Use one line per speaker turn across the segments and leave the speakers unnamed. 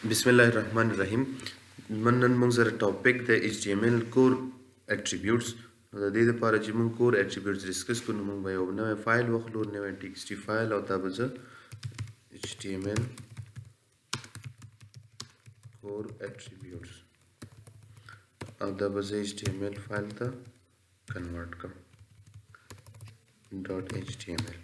Bismillahirrahmanirrahim. نن موږ سره ټاپک د HTML کور اټریبیوټس د دې لپاره چې موږ کور اټریبیوټس ډسکس کوو نو موږ به یو نوی فایل واخلو نوی TXT فایل او دا به زه HTML کور اټریبیوټس او دا به زه HTML فایل ته کنورټ کړم .html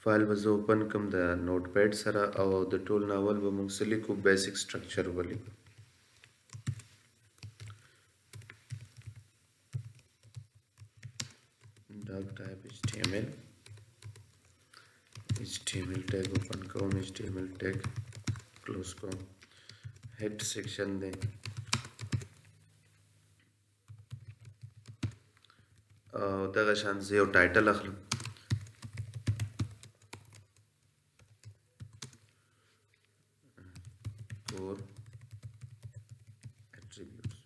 فایل به زه اوپن کړم د نوټ پیډ سره او د ټول ناول به موږ څه لیکو بیسک سټرکچر ولیکو doc type HTML tag open کوم HTML tag close کوم head section دی او دغه شان زه یو ټایټل اخلم core attributes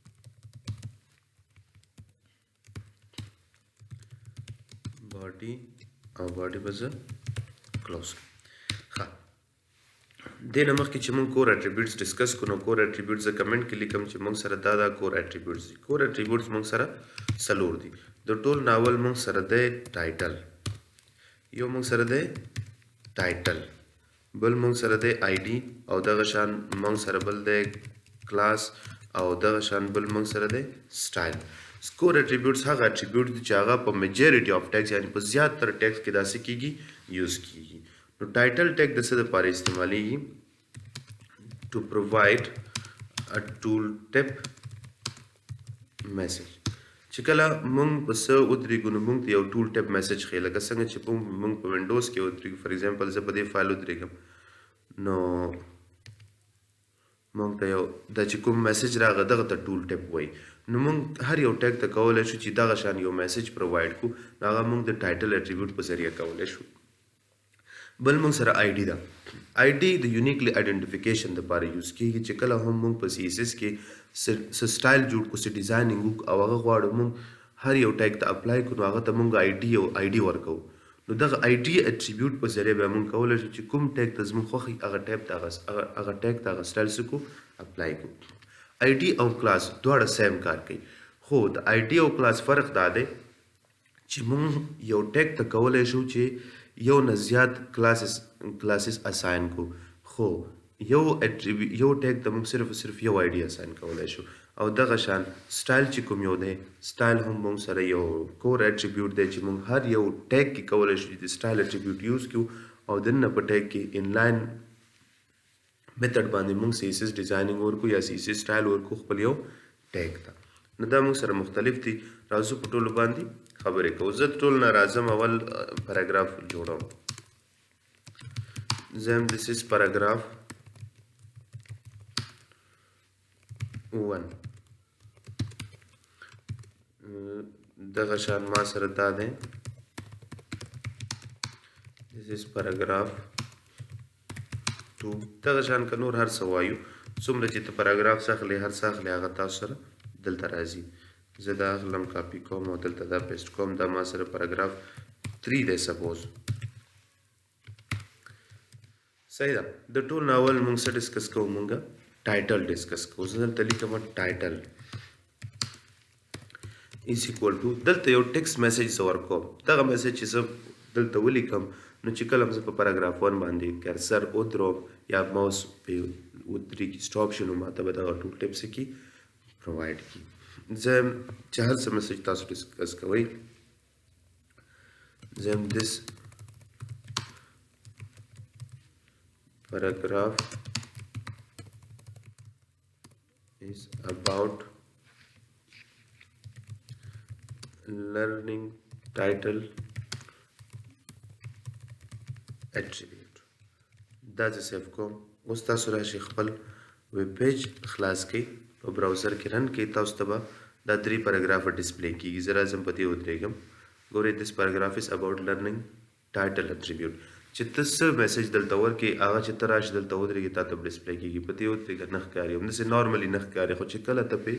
body او body به زه close ښه دې نه مخکې چې موږ کور اټریبیوټس ډسکس کوو نو کور اټریبیوټس زه کمنټ کې لیکم چې موږ سره دا کور اټریبیوټس دي کور اټریبیوټس موږ سره څلور دي د ټول ناول موږ سره دی ټایټل یو موږ سره دی ټایټل بل موږ سره دی آی ډي او دغه شان موږ سره بل دی کلاس او دغه شان بل موږ سره دی سټایل کور اټریبیوټس هغه اټریبیوټ دي چې هغه په میجورټي اف ټیکس یعنی په زیاتره ټیکس کې داسې کیږي یوز کیږي نو ټایټل ټیک د څه لپاره استعمالیږي to provide a tooltip message چې کله موږ په څه ودرېږو نو موږ ته یو ټول ټپ میسج ښیي لکه څنګه چې موږ په وینډوز کې ودرېږو فار ایگزامپل زه په دې فایل ودرېږم نو موږ ته یو دا چې کوم میسج راغی دغه ته ټول ټپ وایي نو موږ هر یو ټیک ته کولی شو چې دغه شان یو میسج پرووایډ کړو نو هغه موږ د ټایټل اټریبیوټ په ذریعه کولی شو بل موږ سره آی ډي ده آی ډي د یونیکلی آیډنټیفیکیشن دپاره یوز کیږي چې کله هم موږ په CSS کې څه سټایل جوړ کړو څه ډیزاینینګ وکړو او هغه غواړو موږ هر یو ټیک ته اپلای کړو نو هغه ته موږ آی ډي ورکوو نو دغه آی ډي اټریبیوټ په ذریعه به موږ کولی شو چې کوم ټیک ته زموږ خوښي هغه ټیک ته هغه سټایل څه کړو اپلای کړو آی ډي او کلاس دواړه سیم کار کوي خو د آی ډي او کلاس فرق دا دی چې موږ یو ټیک ته کولی شو چې یو نه زیات کلاسز اساین کو خو یو ټیک ته موږ صرف یو آی ډي اساین کولی شو او دغه شان سټایل چې کوم یو دی سټایل هم موږ سره یو کور اټریبیوټ دی چې موږ هر یو ټیک کې کولی شو چې د سټایل اټریبیوټ یوز کړو او دننه په ټیک کې انلاین میتھډ باندې موږ CSS ډیزاینینګ ورکو یا CSS سټایل ورکو خپل یو ټیک ته نو دا موږ سره مختلف دي راځو په ټولو باندې خبرې کوو زه ټول نه راځم اول پیراګراف جوړوم زم this is paragraph 1 دغه شان ما سره دا دی this is paragraph 2 دغه شان که نور هر څه وایو څومره چې ته paragraph اخلې هر څه اخلې هغه تاسو سره دلته راځي زه دا اخلم کاپی کوم او دلته دا پیسټ کوم دا ما سره paragraph 3 دی سپوز صحیح ده د ټول ناول موږ څه ډسکس کوو موږ ټایټل ډسکس کوو زه دلته لیکم ټایټل is equal to دلته یو ټیکسټ میسج زه ورکوم دغه میسج چې زه دلته ولیکم نو چې کله زه په paragraph 1 باندې کرسر ودروم یا ماوس په ودرېږي سټاپ شي نو ماته به دغه ټول ټیپس کې پرووایډ کړي زه چې هر څه میسج تاسو ډسکس کوئ زم this paragraph is about learning title attribute دا چې سیف کوم اوس تاسو راشئ خپل ویب پیج خلاص کړئ په براوزر کې رن کړئ تاسو ته به دا 3 پیراګرافه ډسپلی کیږي زه راځم په دې ودرېږم ګورئ this paragraph is about learning title attribute چې ته څه میسج دلته ورکړې هغه چې ته راشې دلته ودرېږي تا ته ډسپلی کېږي په دې ودرېږه نه ښکاري همداسې نارملي نه ښکاري خو چې کله ته پې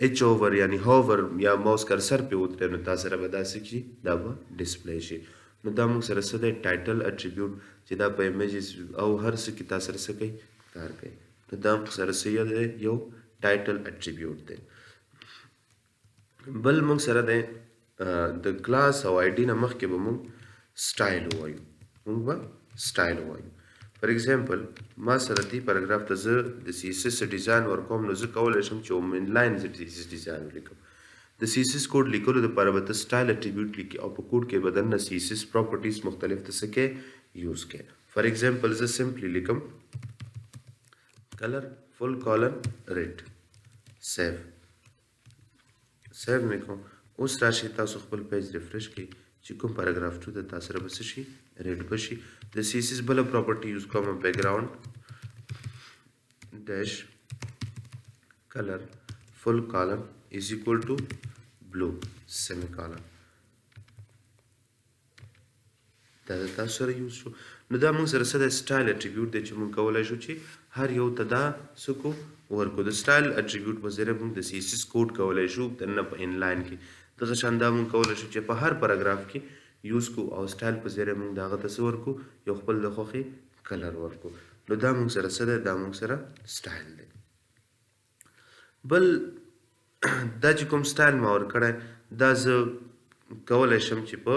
ایچ اوور یعنی هوور یا ماوس کرسر پې ودرې نو تا سره به داسې کړي دا به ډسپلی شي نو دا موږ سره څه دی ټایټل اټریبیوټ چې دا په ایمیجز او هر څه کې تاسو سره څه کوي کار کوي نو دا موږ سره څه دی یو ټایټل اټریبیوټ دی بل موږ سره دی د کلاس او آی ډي نه مخکې به موږ سټایل ووایو موږ به سټایل ووایو فار ایگزامپل ما سره دې پاراګراف ته زه د سی اس اس ډیزاین ورکوم نو زه کولی شم چې من لاین زه سی اس اس ډیزاین ولیکم د سی اس اس کوډ لیکلو دپاره به ته سټایل اټریبیوټ لیکي او په کوډ کې به دننه سی اس اس پراپرټیز مختلف ته څه کې یوز کې فار ایگزامپل زه سمپلی لیکم کلر فل کالن ریډ سیو سیو مې کوم اوس راشي تاسو خپل پیج ریفریش کړئ چې کوم پاراګراف ټو د تاسو سره به څه شي ریډ به شي د سی اس اس بله پراپرټي یوز کوم بیک ګراوند ډیش کلر فل کالن از اکول ټو بلو سیمی کالن دا د تاسو سره یوز شو نو دا موږ سره څه د سټایل اټریبیوټ دی چې موږ کولی شو چې هر یو ته دا څه کو ورکو د سټایل اټریبیوټ په ذریعه موږ د سی اس اس کوډ کولی شو دننه په انلاین کې دغه شان دا موږ کولی شو چې په هر پاراګراف کې یوز کو او سټایل په ذریعه موږ د هغه ته څه ورکو یو خپل د خوښې کلر ورکو نو دا موږ سره څه دی دا موږ سره سټایل دی بل دا چې کوم سټایل ما ورکړی دا زه کولی شم چې په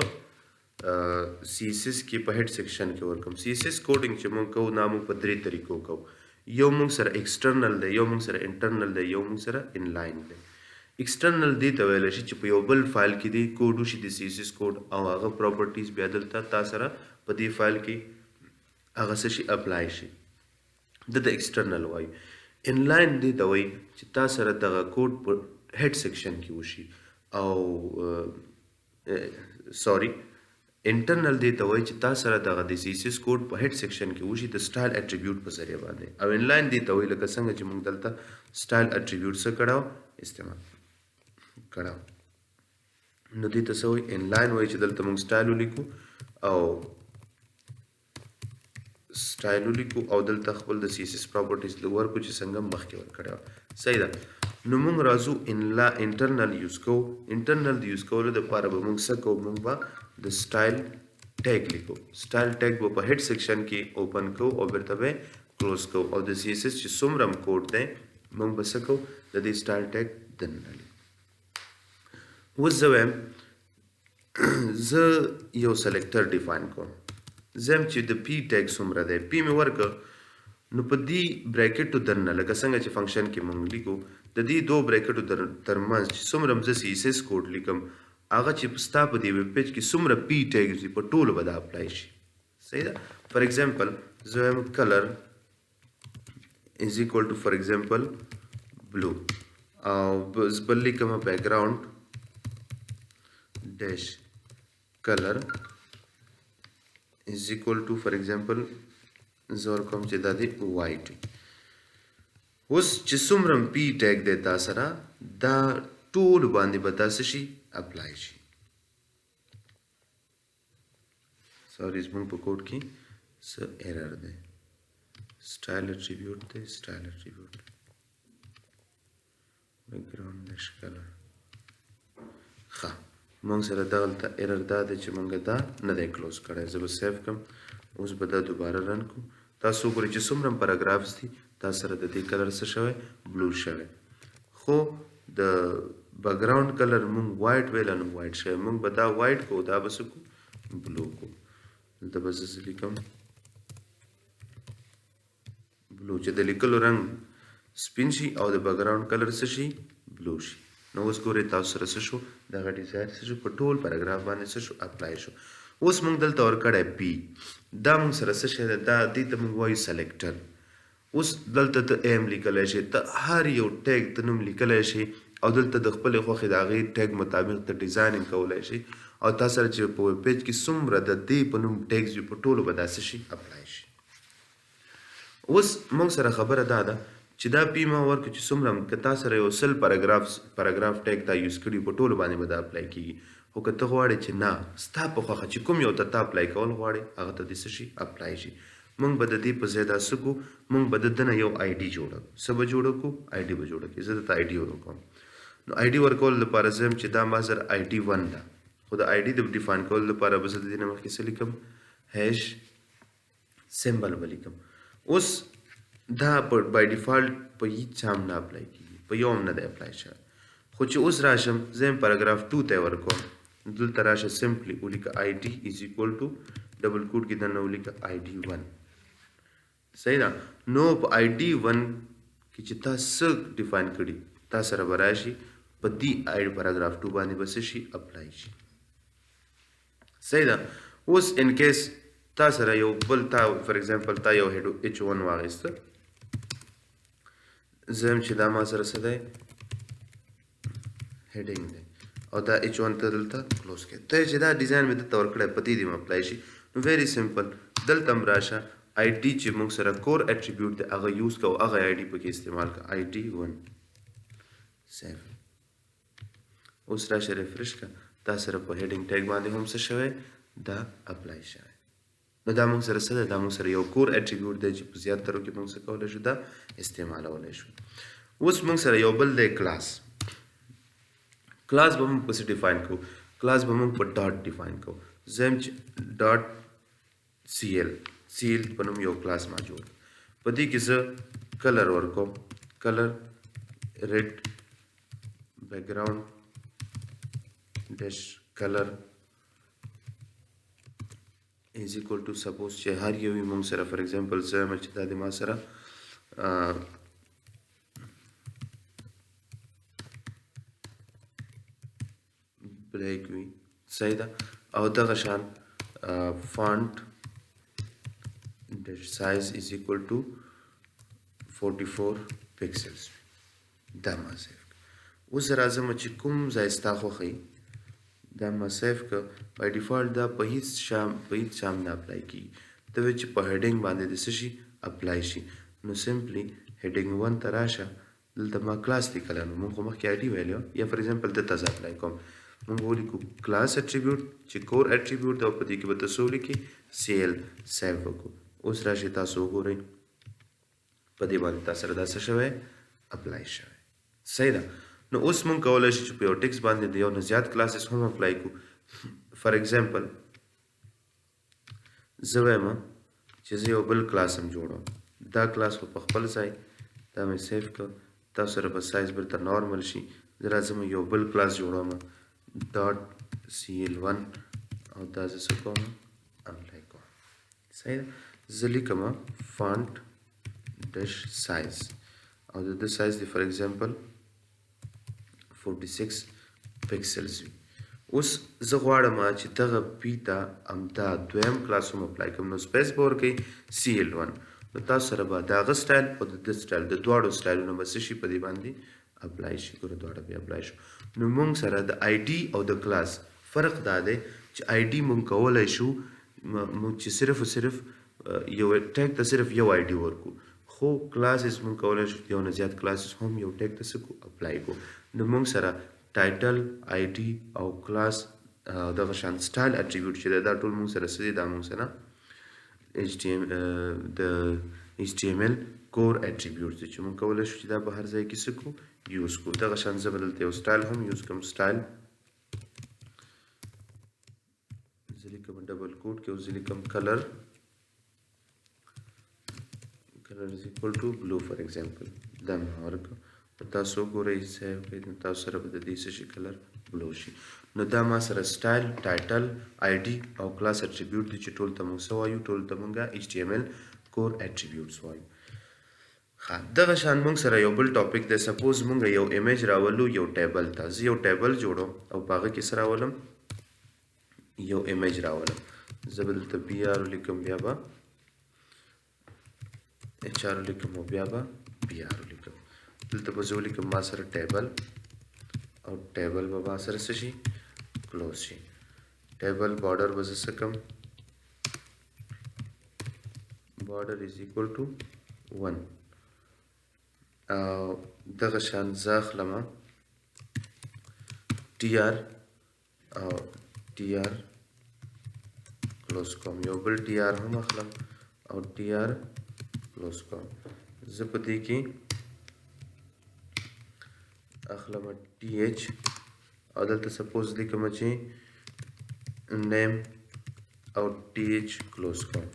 سی اس اس کې په هیډ سیکشن کې ورکم سی اس اس کوډینګ چې موږ کوو دا موږ په درې طریقو کوو یو موږ سره ایکسټرنل دی یو موږ سره انټرنل دی یو موږ سره انلاین دی ایکسټرنل دی ته ویلی شي چې په یو بل فایل کې دی کوډ وشي د سی اس اس کوډ او هغه پراپرټیز بیا دلته تا سره په دې فایل کې هغه څه شي اپلای شي د ایکسټرنل وایي انلاین دی ته وایي چې تا سره دغه کوډ په هیډ سیکشن کې وشي او سوري انټرنل دی ته وایي چې تا سره دغه د سی اس اس کوډ په هیډ سیکشن کې وشي د سټایل اټریبیوټ په ذریعه باندې او انلاین دی ته وایي لکه څنګه چې موږ دلته سټایل اټریبیوټ څه کړو استعمال کړه نو دې ته څه وایي انلاین وایي چې دلته موږ سټایل ولیکو او سټایل ولیکو او دلته خپل د سی اس اس پراپرټیز ورکو چې څنګه مخکې ورکړی صحیح ده نو موږ راځو انټرنل یوز کوو انټرنل د یوز کولو دپاره به موږ څه کوو موږ به د سټایل ټیګ لیکو سټایل ټیګ به په هیډ سیکشن کې اوپن کوو او بیرته به کلوز کوو او د سی اس اس چې څومره هم کوډ دی موږ به څه کوو د دې سټایل ټیګ دننه لیکو اوس زه وایم زه یو سلیکټر ډیفاین کوم زه یم چې د پی ټیګ څومره دی پی مې ورکړ نو په دې بریکټو دننه لکه څنګه چې فنکشن کې موږ لیکو د دې دو بریکټو ترمنځ چې څومره هم زه سی اس اس کوډ لیکم هغه چې ستا په دې ویب پیج کې څومره پی ټیګز وي په ټولو به دا اپلای شي صحیح ده فار ایگزامپل زه وایم کلر از اکول ټو فار ایگزامپل بلو او بل لیکم بیک ګراوند dash color is equal to for example زور کوم چې دا دی white اوس چې څومره پی ټیګ دی تا سره دا ټول باندې به تاسو شي اپلای شي سوري زموږ په کوډ کې څه ایرر دی سټایل اټریبیوټ دی سټایل اټریبیوټ بیک ګراوند ډیش کلر ښه موږ سره دلته ایرر دا دی چې موږ دا نه دی کلوز کړی زه به سیف کړم اوس به دا دوباره رن کړو تاسو وګورئ چې څومره پاراګرافز دي دا سره د دې کلر څه شوی بلو شوی خو د بیکګراوند کلر موږ وایټ ویل نو وایټ شوی موږ به دا وایټ کو دا به څه کو بلو کو دلته به زه لیکم بلو چې د لیکلو رنګ سپین شي او د بیکګراوند کلر څه شي بلو شي نو اوس ګورئ تاسو سره څه شو دغه ډیزاین څه شو په ټول پاراګراف باندې څه شو اپلای شو اوس موږ دلته ورکړی پی دا موږ سره څه شی دی دا دې ته موږ وایو سلیکټر اوس دلته ته ایم لیکلی شي ته هر یو ټیګ ته نوم لیکلی شي او دلته د خپلې خوښې د هغې ټیګ مطابق ته ډیزاینینګ کولی شي او تا سره چې په ویب پیج کې څومره د دې په نوم ټیګز وي په ټولو به دا څه شي اپلای شي اوس موږ سره خبره دا ده چې دا پی ما ورکړو چې څومره که تا سره یو سل پاراګراف ټیګ تا یوز کړي په ټولو باندې به دا اپلای کېږي خو که ته غواړې چې نه ستا په خوښه چې کوم یو ته تا اپلای کول غواړې هغه ته دې څه شي اپلای شي موږ به د دې په ځای دا څه کړو موږ به د ده نه یو آی ډي جوړه کړو څه به جوړه کړو آی ډي به جوړه کړي زه درته آی ډي ورکوم نو آی ډي ورکولو لپاره زه یم چې دا ما سره آی ډي 1 ده خو د آی ډي د ډیفاین کولو لپاره به زه د دې نه مخکې څه لیکم هیش سمبل ولیکم. اوس دا بای ډیفالت په هیڅ هم نه اپلای کیږي، په یو هم نه دی اپلای شوی. خو چې اوس راشم زه یم پاراګراف 2 ته ورکوم، دلته راشه سمپلی ولیکه آی ډي از ایکول ټو ډبل کوټ کې دننه ولیکه آی ډي 1. صحیح ده. نو په آی ډي 1 کې چې تا څه ډیفاین کړي تا سره به راشي په دې پاراګراف 2 باندې به څه شي اپلای شي. صحیح ده. اوس ان کیس تا سره یو بل تا فار ایگزامپل تا یو هیډ اچ 1 واغېسته، زه یم چې دا ما سره څه دی هیډینګ دی او دا اچ 1 ته دلته کلوز کړئ. ته چې دا ډیزاین مې دلته ورکړی په دې هم اپلای شي. نو ویری سمپل دلته هم راشه آی ډي چې موږ سره کور اټریبیوټ دی هغه یوز کوو، هغه آی ډي پکې استعمال کړه آی ډي 1 سیف. اوس راشه ریفرش کړه دا سره په هیډینګ ټیګ باندې هم څه شوی دا اپلای شوی. نو دا موږ سره څه ده، دا موږ سره یو کور اټریبیوټ دی چې په زیاترو کې موږ څه کولی شو دا استعمالولی شو. اوس موږ سره یو بل دی کلاس. کلاس به موږ پسې ډیفاین کوو، کلاس به موږ په ډاټ ډیفاین کوو. زه یم چې ډاټ سی ایل په نوم یو کلاس ما جوړ، په دې کې زه کلر ورکوم، کلر ریډ بیکګراؤنډ ډیش کلر is equal to suppose چې هر یو موږ سره فار ایگزامپل زه یم چې دا د ما سره بلیک وي. صحیح ده. او دغه شان فانټ ډیش سایز is equal to 44 پکسلز دا ما سیف. اوس راځم چې کوم ځای ستا خوښوي دا ما سیف که بای ډیفالت دا په هیڅ شام نه اپلای کیږي. ته وایې چې په هیډینګ باندې د څه شي اپلای شي. نو سمپلی هیډینګ 1 ته راشه، دلته ما کلاس لیکلی نو موږ خو مخکې آی ډي ویلی یا فار ایگزامپل دلته زه اپلای کوم، موږ ولیکو کلاس اټریبیوټ چې کور اټریبیوټ دی او په دې کې به ته څه ولیکې سی ایل سیف وکړو. اوس راشئ تاسو وګورئ په دې باندې تا سره دا څه شوی اپلای شوی. صحیح ده. نو اوس موږ کولی شو چې په یو ټیکس باندې د یو نه زیات کلاسز هم اپلای کړو. فار ایگزامپل زه وایم چې زه یو بل کلاس هم جوړوم، دا کلاس خو په خپل ځای دا مې سیف کړ، تاسو سره به سایز بیرته نارمل شي. زه راځم یو بل کلاس جوړوم ډاټ سی ایل 1 او دا زه څه کوم اپلای کوم. صحیح ده. زه لیکم فانټ ډیش سایز او د ده سایز دی فار ایگزامپل 46 پکسلز وي. اوس زه غواړم چې دغه پی ته همدا دویم کلاس هم اپلای کوم، نو سپیس به ورکوئ سی ایل 1. نو تاسو سره به د هغه سټایل او د ده سټایل د دواړو سټایلونه به څه شي په دې باندې اپلای شي. ګوره دواړه بیا اپلای شو. نو موږ سره د آی ډي او د کلاس فرق دا دی چې آی ډي موږ کولی شو موږ چې صرف او صرف یو ټیګ ته صرف یو آی ډي ورکو، خو کلاسز موږ کولی شو یو نه زیات کلاسز هم یو ټیګ ته څه کو اپلای کو. نو موږ سره ټایټل آی ډي او کلاس دغه شان سټایل اټریبیوټ چې دا ټول موږ سره څه دي دا موږ سره د HTML کور اټریبیوټ دي چې موږ کولی شو چې دا په هر ځای کې څه کو یوز کو. دغه شان زه به دلته یو سټایل هم یوز کوم، سټایل زه لیکم ډبل کوټ کې او زه لیکم کلر is equal to blue for example دا مې ورکړه. تاسو وګورئ سیو کړئ نو تاسو سره به د دې څه شي کلر بلو شي. نو دا ما سره سټایل ټایټل آی ډي او کلاس اټریبیوټ دي چې ټول ته موږ څه وایو، ټول ته موږ HTML کور اټریبیوټس وایو. ښه دغه شان موږ سره یو بل ټاپک دی. سپوز موږ یو ایمیج راولو یو ټیبل ته، زه یو ټیبل جوړوم او په هغه کې څه راولم یو ایمیج راولم. زه به دلته بي آر ولیکم، بیا به ایچ آر ولیکم او بیا به بي آر ولیکم. دلته به زه ولیکم ما سره ټیبل او ټیبل به ما سره څه شي کلوز شي. ټیبل بارډر به زه څه کړم بارډر از ایکول ټو 1 او دغه شان زه اخلم ټي آر او ټي آر کلوز کوم، یو بل ټي آر هم اخلم او ټي آر کلوز کوم. زه په دې کې اخلم ټي ایچ او دلته سپوز لیکم چې نیم او ټي ایچ کلوز کوم.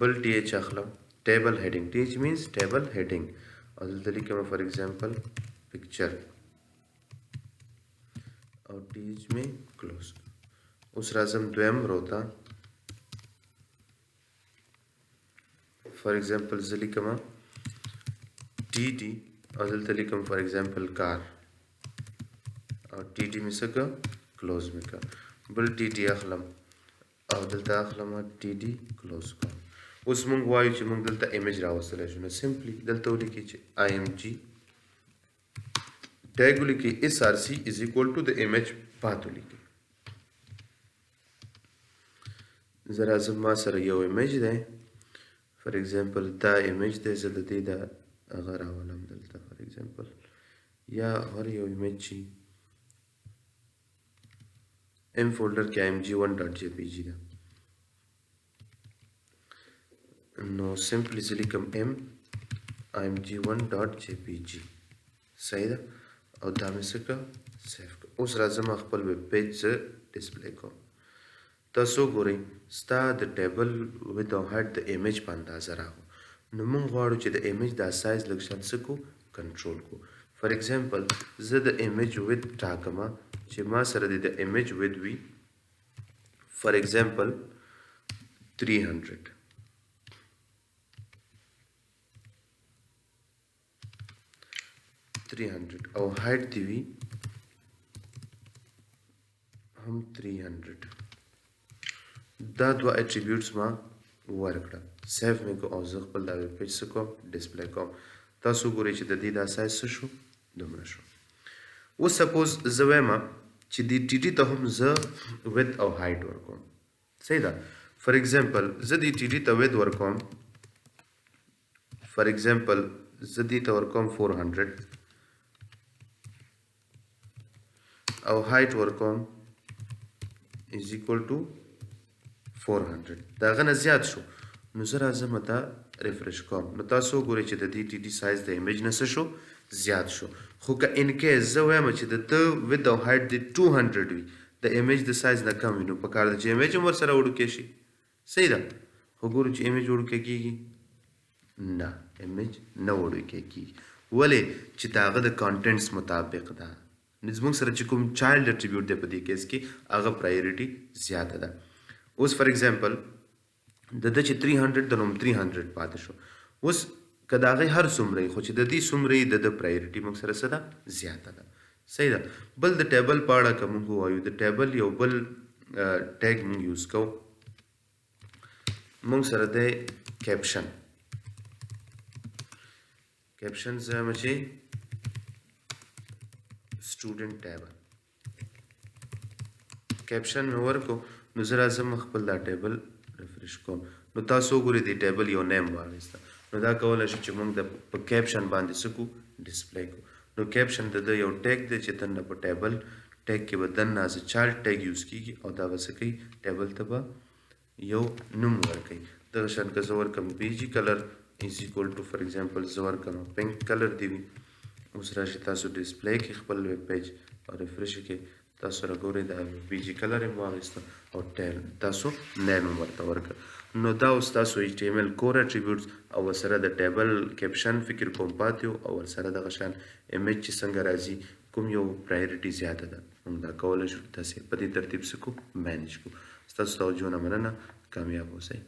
بل ټي ایچ اخلم ټیبل هیډینګ ټي ایچ مینس ټیبل هیډینګ او دلته لیکم فار ایگزامپل پکچر او ټي ایچ مې کلوز. اوس راځم دویم رو ته فار ایگزامپل زه لیکم ټي ډي او دلته لیکم فار ایگزامپل کار او ټي ډي مې څه کړه کلوز مې کړه. بل ټي ډي اخلم او دلته اخلم ټي ډي کلوز کړم. اوس مونږ وایو چې مونږ دلته ایمیج راوستلی شو نو سمپلی دلته ولیکئ چې آی ایم جي ټیګ ولیکئ اس آر سی از اکول ټو د ایمیج پات ولیکئ. زه راځم ما سره یو ایمیج دی فار ایگزامپل دا ایمیج دی زه د دې د هغه راولم دلته فار ایگزامپل یا هر یو ایمیج چې ام فولډر کې img1.jpg ده نو سمپلی زه لیکم ام img1.jpg صحیح ده او دا مې څه کړه سیف کړه. اوس راځم خپل ویب پیج زه ډسپلی کوم. تاسو ګورئ ستا د ټیبل وید او هایټ د ایمیج په اندازه راغو نو موږ غواړو چې د ایمیج دا سایز لږ شان څه کو کنټرول کو. فار ایگزامپل زه د ایمیج وید ټاکم چې ما سره د ایمیج وید وي فار ایگزامپل 300 او هایټ دی وي هم 300. دا دوه اټریبیوټس ما ورکړه سیف مې کو او زه خپل دا ویب پیج څه کوم ډسپلی کوم. تاسو ګورئ چې د دې دا سایز څه شو دومره شو. اوس سپوز زه وایم چې د ټي ډي ته هم زه وید او هایټ ورکوم صحیح ده. فار ایگزامپل زه د ټي ډي ته وید ورکوم فار ایگزامپل زه دې ته ورکوم 400 او هایټ ورکوم از اکول ټو 400 دا غنه زیات شو نو زه راځم دا ریفرش کوم نو تاسو ګورئ چې د دې ټي ډي سایز د ایمیج نه څه شو زیات شو. خو که ان کیس زه وایم چې د ود او هایټ د 200 وي د ایمیج د سایز نه کم وي نو په کار ده چې ایمیج هم ورسره وړوکی شي صحیح ده. خو ګورو چې ایمیج وړوکی کېږي نه ایمیج نه وړوکی کېږي ولې چې د هغه د کانټینټس مطابق ده. زموږ سره چې کوم چایلډ اټریبیوټ دی په دې کیس کې هغه پرایورټي زیاته ده. اوس فار ایگزامپل د ده چې 300 د نوم 300 پاتې شو. اوس که د هغې هر څومره خو چې د دې څومره د ده پرایورټي موږ سره څه ده زیاته ده صحیح ده. بل د ټیبل په اړه که موږ ووایو د ټیبل یو بل ټیګ موږ یوز کوو موږ سره دی کیپشن. کیپشن زه یم چې سټوډنټ ټیبل کیپشن مې ورکو نو زه راځم خپل دا ټیبل ریفرش کوم نو تاسو وګورئ د ټیبل یو نیم واخیسته نو دا کولی شو چې موږ د په کیپشن باندې څه کو ډسپلی کو. نو کیپشن د ده یو ټیګ دی چې دننه په ټیبل ټیګ کې به دننه از چایلډ ټیګ یوز کېږي او دا به څه کوي ټیبل ته به یو نوم ورکوي. دغه شان که زه ورکړم بیجي کلر از اکول ټو فار ایگزامپل زه ورکړم پینک کلر دی وي. اوس راشئ تاسو ډسپلی کې خپل ویب پیج او ریفرش کې تاسو را ګورئ دا بیجي کلر یې مو واخیسته او تاسو نیم هم ورته ورکړه. نو دا اوس تاسو HTML کور اټریبیوټس او ورسره د ټیبل کیپشن فکر کوم پاتې و او ورسره دغه شان ایمیج چې څنګه راځي کوم یو پرایورټي زیاته ده موږ دا کولی شو داسې په دې ترتیب څه کړو مینیج کړو. ستاسو توجه نه مننه کامیاب اوسئ.